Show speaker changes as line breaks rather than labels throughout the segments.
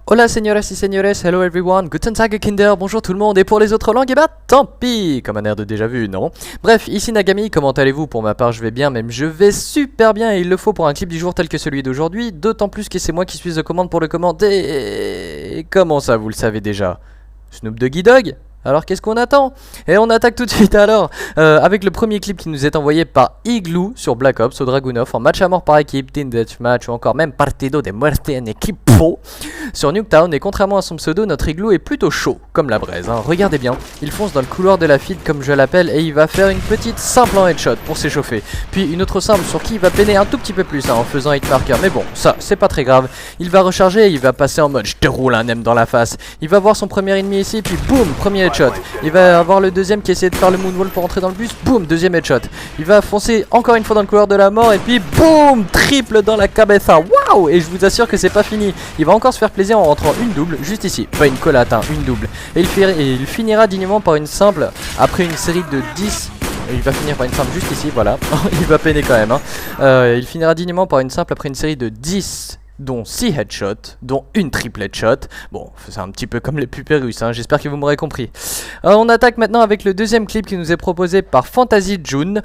Hola señoras y señores, hello everyone, guten Tag Kinder, bonjour tout le monde, et pour les autres langues, eh bah tant pis, comme un air de déjà vu, non? Bref, ici Nagami, comment allez-vous? Pour ma part je vais bien, même je vais super bien, et il le faut pour un clip du jour tel que celui d'aujourd'hui, d'autant plus que c'est moi qui suis aux commandes pour le commenter, et comment ça vous le savez déjà? Snoop Doggy Dogg? Alors qu'est-ce qu'on attend? Et on attaque tout de suite alors avec le premier clip qui nous est envoyé par Igloo sur Black Ops au Dragunov en match à mort par équipe, Team Deathmatch ou encore même Partido de Muerte en equipo sur Nuketown. Et contrairement à son pseudo, notre Igloo est plutôt chaud comme la braise, hein. Regardez bien, il fonce dans le couloir de la feed comme je l'appelle et il va faire une petite simple en headshot pour s'échauffer. Puis une autre simple sur qui il va peiner un tout petit peu plus, hein, en faisant hitmarker. Mais bon, ça c'est pas très grave. Il va recharger et il va passer en mode je te roule un M dans la face. Il va voir son premier ennemi ici puis boum, premier headshot. Il va avoir le deuxième qui essaie de faire le moonwall pour entrer dans le bus. Boum, deuxième headshot. Il va foncer encore une fois dans le couloir de la mort. Et puis boum, triple dans la cabeza. Waouh. Et je vous assure que c'est pas fini. Il va encore se faire plaisir en rentrant une double juste ici. Pas une collate, hein, une double. Et il finira dignement par une simple après une série de 10. Il va finir par une simple juste ici, voilà. Il va peiner quand même, hein. Il finira dignement par une simple après une série de 10, dont 6 headshots, dont une triple headshot. Bon, c'est un petit peu comme les pupés russes, hein, j'espère que vous m'aurez compris. On attaque maintenant avec le deuxième clip qui nous est proposé par Fantasy June,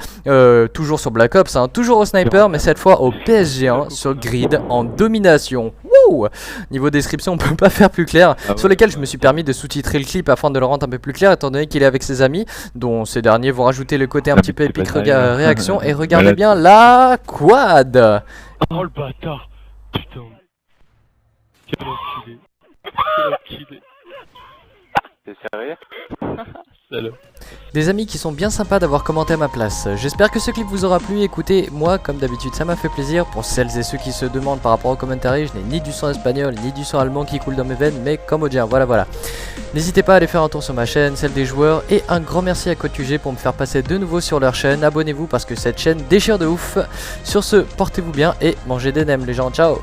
toujours sur Black Ops, hein, toujours au sniper, mais cette fois au PSG1 sur grid en domination. Wouh! Niveau description, on peut pas faire plus clair, sur lesquels je me suis permis de sous-titrer le clip afin de le rendre un peu plus clair, étant donné qu'il est avec ses amis, dont ces derniers vont rajouter le côté un petit peu épique réaction, et regardez bien la quad!
Oh le bâtard! Putain. Quel enculé. Quel enculé.
T'es sérieux?
Salaud.
Des amis qui sont bien sympas d'avoir commenté à ma place. J'espère que ce clip vous aura plu. Écoutez, moi comme d'habitude ça m'a fait plaisir. Pour celles et ceux qui se demandent par rapport aux commentaires, je n'ai ni du sang espagnol ni du sang allemand qui coule dans mes veines, mais cambodgien, voilà. N'hésitez pas à aller faire un tour sur ma chaîne, celle des joueurs, et un grand merci à CodeQG pour me faire passer de nouveau sur leur chaîne. Abonnez-vous parce que cette chaîne déchire de ouf. Sur ce, portez-vous bien et mangez des nems les gens, ciao.